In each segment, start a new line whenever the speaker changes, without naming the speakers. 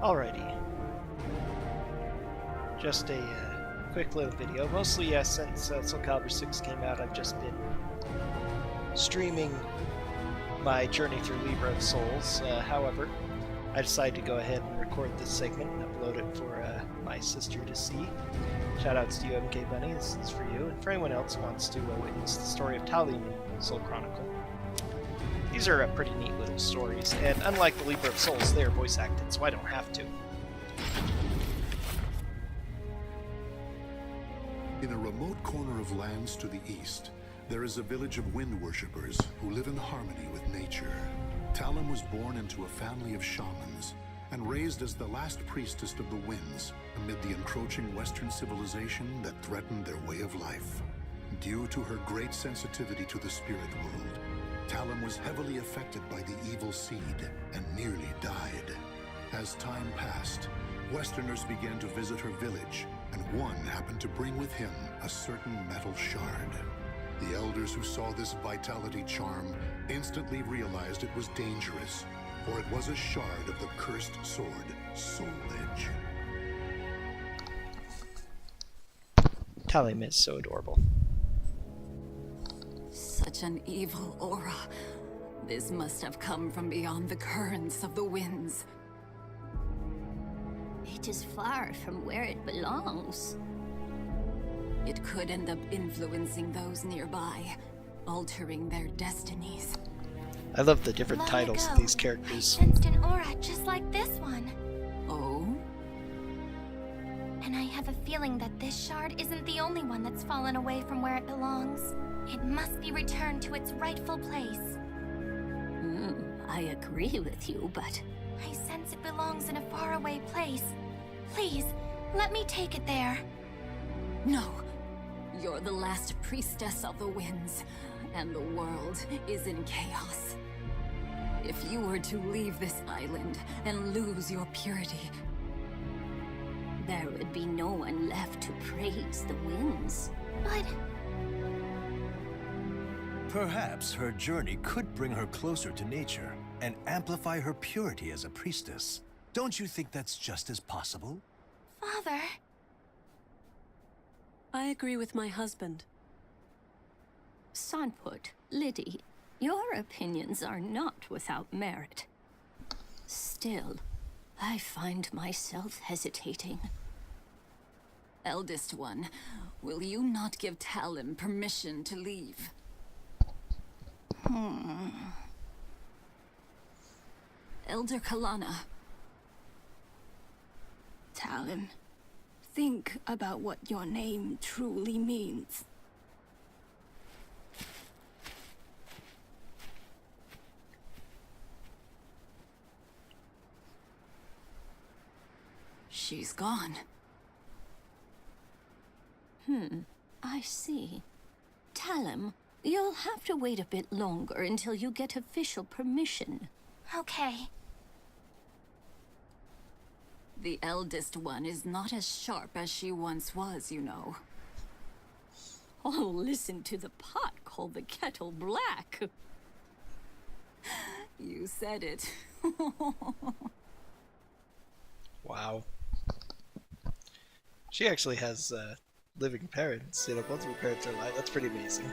Alrighty. Just a quick little video. Mostly, since Soulcalibur VI came out, I've just been streaming my journey through Libra of Souls. However, I decided to go ahead and record this segment and upload it for my sister to see. Shoutouts to you, MKBunny, this is for you, and for anyone else who wants to witness the story of Talim in Soul Chronicle. These are pretty neat little stories, and unlike the Libra of Souls, they are voice acted, so I don't have to.
In a remote corner of lands to the east, there is a village of wind worshippers who live in harmony with nature. Talim was born into a family of shamans and raised as the last priestess of the winds amid the encroaching Western civilization that threatened their way of life. Due to her great sensitivity to the spirit world, Talim was heavily affected by the evil seed and nearly died. As time passed, Westerners began to visit her village, and one happened to bring with him a certain metal shard. The elders who saw this vitality charm instantly realized it was dangerous, for it was a shard of the cursed sword, Soul Edge.
Talim is so adorable.
Such an evil aura. This must have come from beyond the currents of the winds.
It is far from where it belongs.
It could end up influencing those nearby, altering their destinies.
I love the different titles of these characters.
I sensed an aura just like this one.
Oh?
And I have a feeling that this shard isn't the only one that's fallen away from where it belongs. It must be returned to its rightful place.
I agree with you, but...
I sense it belongs in a faraway place. Please, let me take it there.
No. You're the last priestess of the winds, and the world is in chaos. If you were to leave this island and lose your purity...
there would be no one left to praise the winds.
But...
perhaps her journey could bring her closer to nature and amplify her purity as a priestess. Don't you think that's just as possible?
Father...
I agree with my husband.
Sanput, Liddy, your opinions are not without merit. Still, I find myself hesitating.
Eldest one, will you not give Talim permission to leave? Elder Kalana.
Talim, think about what your name truly means.
She's gone.
I see. Talim, you'll have to wait a bit longer until you get official permission.
Okay.
The eldest one is not as sharp as she once was, you know.
Oh, listen to the pot call the kettle black.
You said it.
Wow. She actually has living parents. You know, both of her parents are alive. That's pretty amazing.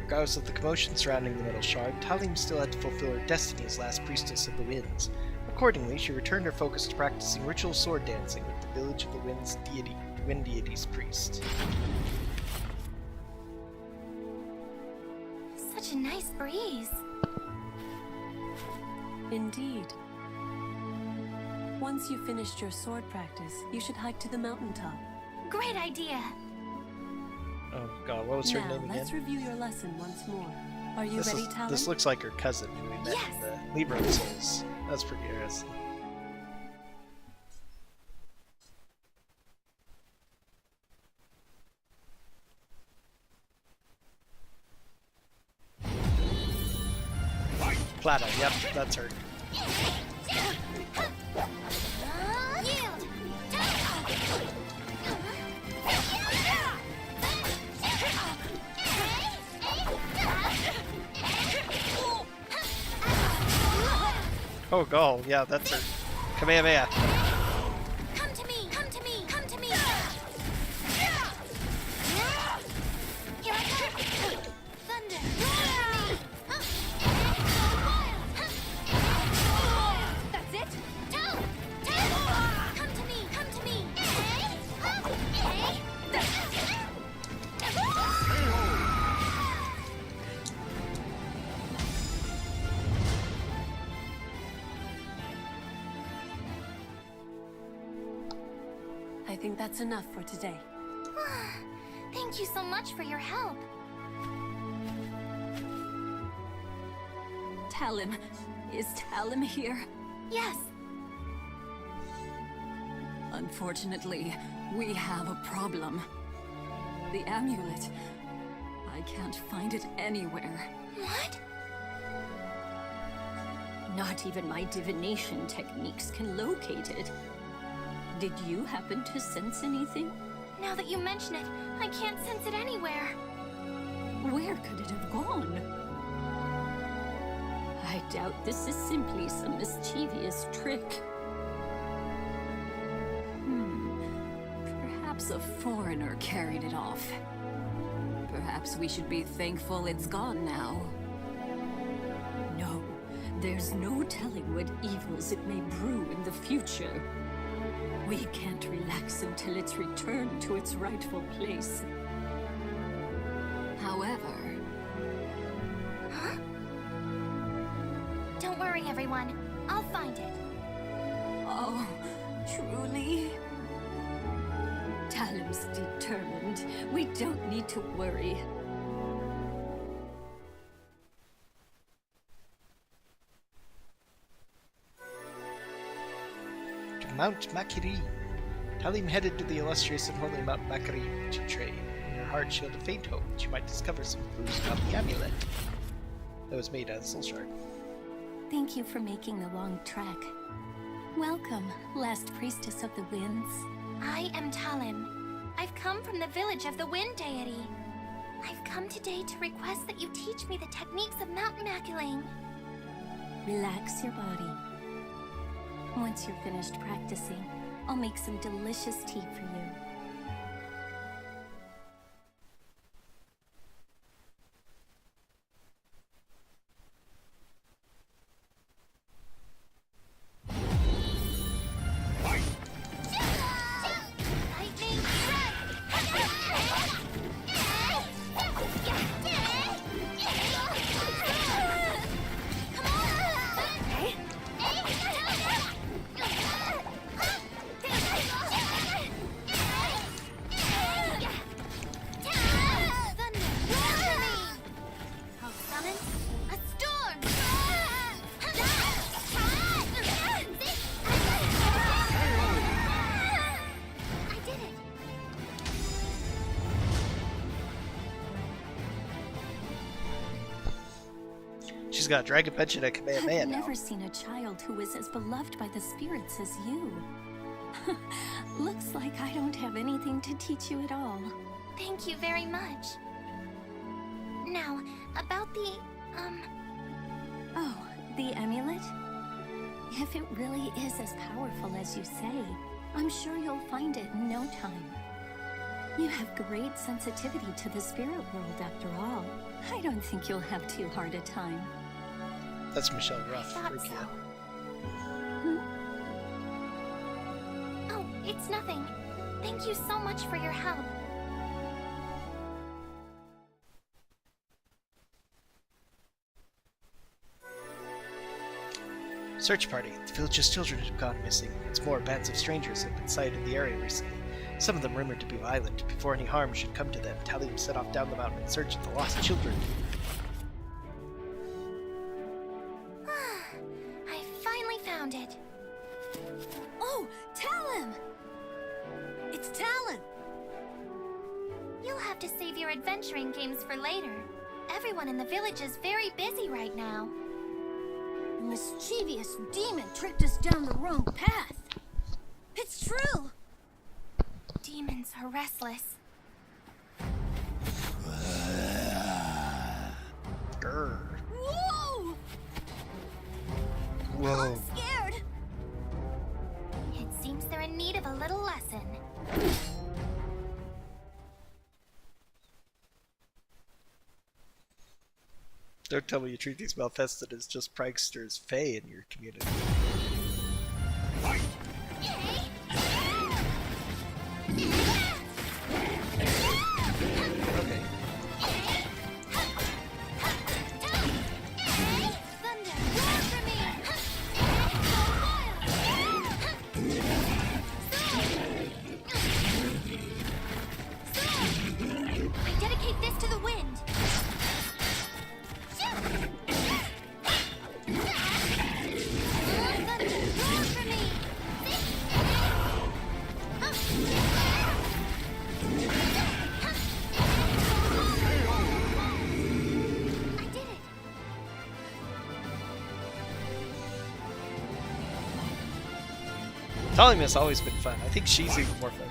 Regardless of the commotion surrounding the metal shard, Talim still had to fulfill her destiny as last priestess of the winds. Accordingly, she returned her focus to practicing ritual sword dancing with the village of the wind deity's priest.
Such a nice breeze.
Indeed. Once you've finished your sword practice, you should hike to the mountaintop.
Great idea.
Oh god, what was her name again?
Let's review your lesson once more. Are you ready, Talim?
This looks like her cousin who we met in the Libra of Souls. That's pretty interesting. Plata, yep, that's her. Oh, God, yeah, that's her Kamehameha.
Come to me! Come to me! Come to me! Here I come! Thunder! That's it? Come to me! Come to me!
I think that's enough for today.
Thank you so much for your help.
Talim. Is Talim here?
Yes.
Unfortunately, we have a problem. The amulet. I can't find it anywhere.
What?
Not even my divination techniques can locate it. Did you happen to sense anything?
Now that you mention it, I can't sense it anywhere.
Where could it have gone? I doubt this is simply some mischievous trick. Perhaps a foreigner carried it off. Perhaps we should be thankful it's gone now. No, there's no telling what evils it may brew in the future. We can't relax until it's returned to its rightful place. However...
Huh? Don't worry, everyone. I'll find it.
Oh, truly? Talim's determined. We don't need to worry.
Mount Makiri. Talim headed to the illustrious and holy Mount Makiri to train. In her heart, she held a faint hope that she might discover some clues about the amulet that was made out of the soul shard.
Thank you for making the long trek. Welcome, last priestess of the winds.
I am Talim. I've come from the village of the wind deity. I've come today to request that you teach me the techniques of mountain maculing.
Relax your body. Once you're finished practicing, I'll make some delicious tea for you.
She's got a dragon pension at Kamehameha
I've
now.
never seen a child who is as beloved by the spirits as you. Looks like I don't have anything to teach you at all.
Thank you very much. Now, about the,
Oh, the amulet? If it really is as powerful as you say, I'm sure you'll find it in no time. You have great sensitivity to the spirit world after all. I don't think you'll have too hard a time.
That's Michelle Ruff.
thought
Rukia.
so. Oh, it's nothing. Thank you so much for your help.
Search party. The village's children have gone missing. It's more, bands of strangers have been sighted in the area recently. Some of them rumored to be violent. Before any harm should come to them, Talim set off down the mountain in search of the lost children.
I finally found it.
Oh, Talim! It's Talim!
You'll have to save your adventuring games for later. Everyone in the village is very busy right now.
A mischievous demon tricked us down the wrong path. It's true!
Demons are restless.
Grr.
Whoa!
Whoa.
I'm scared!
Seems they're in need of a little lesson.
Don't tell me you treat these Malfested as just pranksters Fae in your community. Okay.
I dedicate this to the wind.
Talim has always been fun. I think she's even more fun.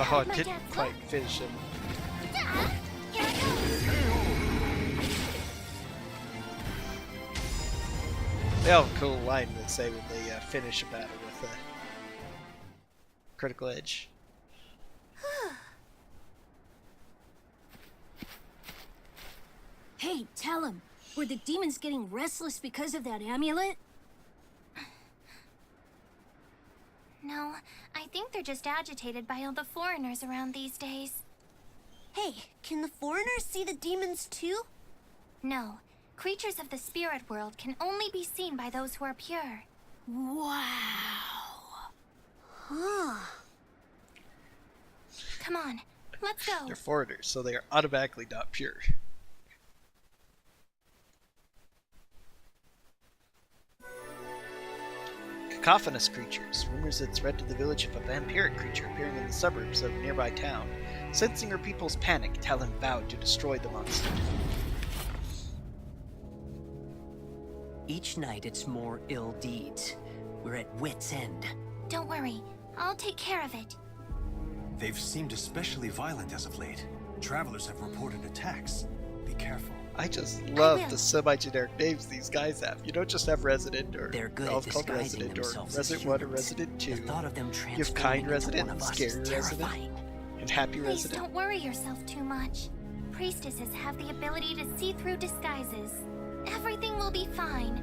Oh, I didn't quite finish him. They have a cool line they say when they finish a battle with a critical edge.
Hey, Talim, were the demons getting restless because of that amulet?
No, I think they're just agitated by all the foreigners around these days.
Hey, can the foreigners see the demons too?
No, creatures of the spirit world can only be seen by those who are pure.
Wow. Huh.
Come on, let's go.
They're foreigners, so they are automatically not pure. Cacophonous creatures. Rumors had spread to the village of a vampiric creature appearing in the suburbs of a nearby town. Sensing her people's panic, Talim vowed to destroy the monster.
Each night it's more ill deeds. We're at wit's end.
Don't worry, I'll take care of it.
They've seemed especially violent as of late. Travelers have reported attacks. Be careful.
I just love the semi-generic names these guys have. You don't just have Resident or
They're good
all
at
called
disguising
Resident or
themselves as
Resident 1 or
humans.
Resident 2.
The thought of them
You have Kind
transforming
Resident,
into one of us
Scary
is
Resident,
terrifying.
and Happy
Please
Resident.
don't worry yourself too much. Priestesses have the ability to see through disguises. Everything will be fine.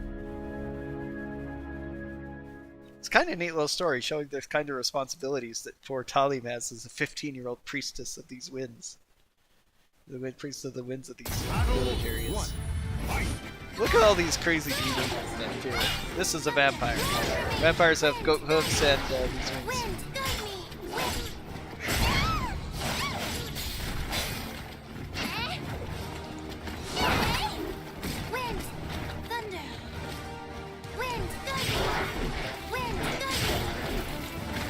It's kind of a neat little story showing the kind of responsibilities that poor Talim has as a 15-year-old priestess of these winds. The wind priest of the winds of these village areas. Look at all these crazy demons and stuff too. This is a vampire. Vampires have goat hooves and these wings.
Wind, guide me! Wind! Thunder! Wind, guide me! Wind, guide me!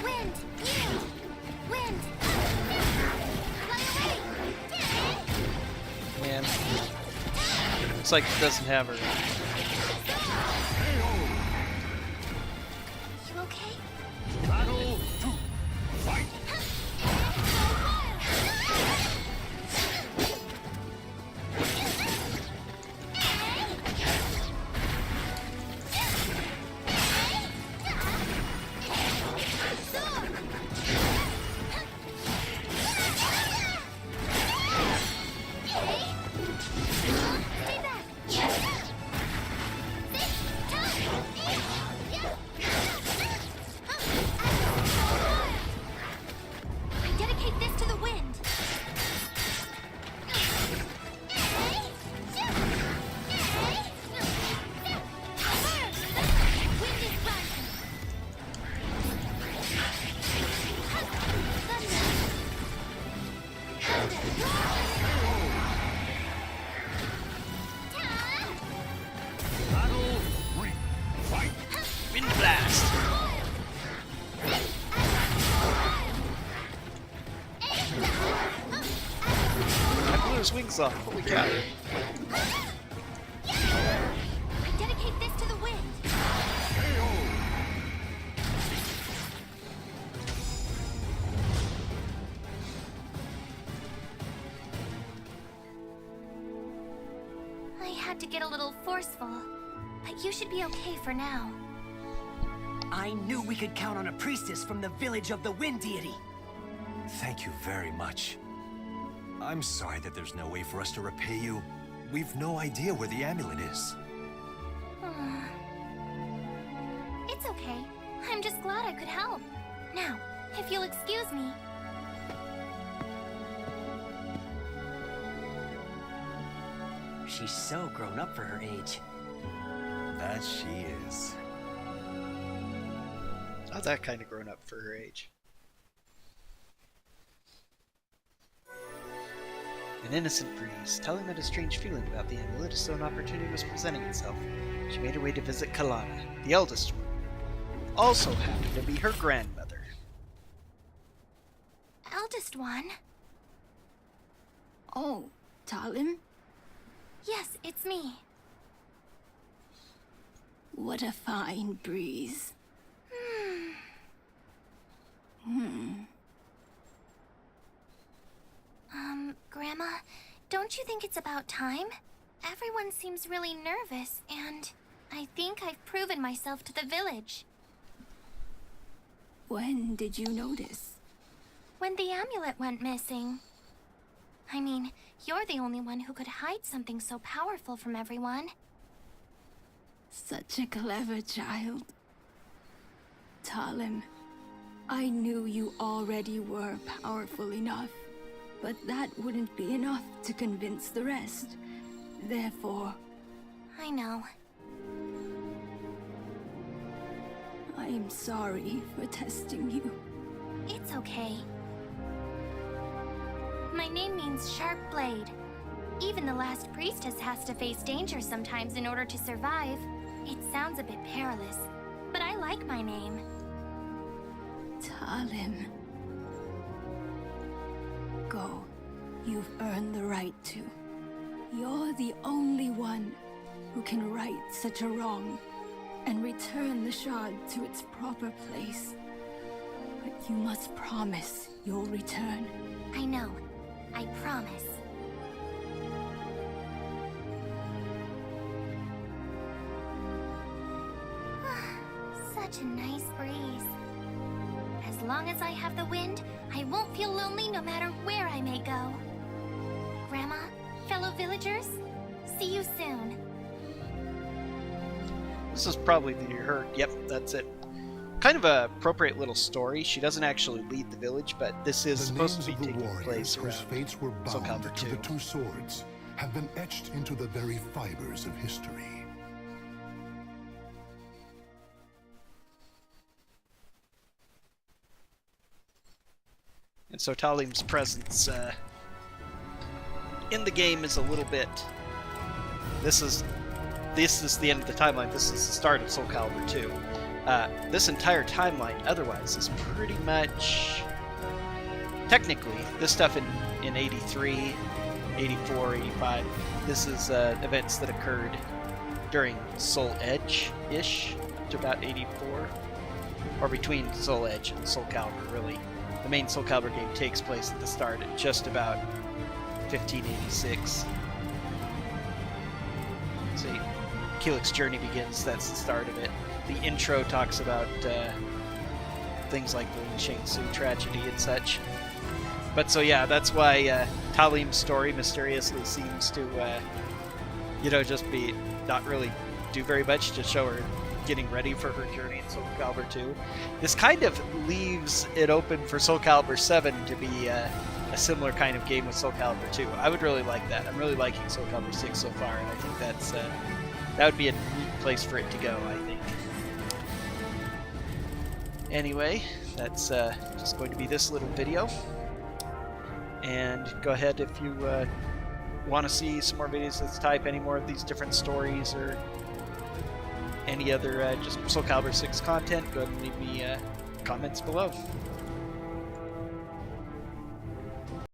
Wind, yield! Wind! Fly away!
Man. Looks like it doesn't have her.
You okay?
Battle 2. Fight!
his wings off. Holy cow.
I dedicate this to the wind. I had to get a little forceful, but you should be okay for now.
I knew we could count on a priestess from the village of the wind deity.
Thank you very much. I'm sorry that there's no way for us to repay you. We've no idea where the amulet is.
It's okay. I'm just glad I could help. Now, if you'll excuse me.
She's so grown up for her age.
That she is.
Not that kind of grown up for her age. An innocent breeze. Talim had a strange feeling about the amulet as though an opportunity was presenting itself. She made her way to visit Kalana, the eldest one, who also happened to be her grandmother.
Eldest one?
Oh, Talim?
Yes, it's me.
What a fine breeze.
Grandma, don't you think it's about time? Everyone seems really nervous, and I think I've proven myself to the village.
When did you notice?
When the amulet went missing. I mean, you're the only one who could hide something so powerful from everyone.
Such a clever child. Talim, I knew you already were powerful enough, but that wouldn't be enough to convince the rest. Therefore,
I know.
I am sorry for testing you.
It's okay. My name means sharp blade. Even the last priestess has to face danger sometimes in order to survive. It sounds a bit perilous, but I like my name.
Talim. Go. You've earned the right to. You're the only one who can right such a wrong and return the shard to its proper place. But you must promise you'll return.
I know. I promise. Such a nice breeze. As long as I have the wind, I won't feel lonely no matter where I may go. Grandma, fellow villagers, see you soon.
This is probably her. Yep, that's it. Kind of a appropriate little story. She doesn't actually lead the village, but this is supposed to be taking place around
whose fates were bound
Soulcalibur
to
II.
the two swords have been etched into the very fibers of history.
And so Talim's presence in the game is a little bit. This is the end of the timeline. This is the start of Soulcalibur II. This entire timeline, otherwise, is pretty much technically this stuff in 83, 84, 85. This is events that occurred during Soul Edge-ish to about 84, or between Soul Edge and Soulcalibur. Really, the main Soulcalibur game takes place at the start at just about 1586. See, Keelik's journey begins. That's the start of it. The intro talks about things like the Ling Shang-Su tragedy and such. But so yeah, that's why Talim's story mysteriously seems to, just be not really do very much to show her getting ready for her journey in Soulcalibur II. This kind of leaves it open for Soulcalibur VII to be a similar kind of game with Soulcalibur II. I would really like that. I'm really liking Soulcalibur VI so far, and I think that would be a neat place for it to go, I think. Anyway, that's just going to be this little video. And go ahead if you want to see some more videos of this type, any more of these different stories, or any other just Soulcalibur VI content, go ahead and leave me comments below.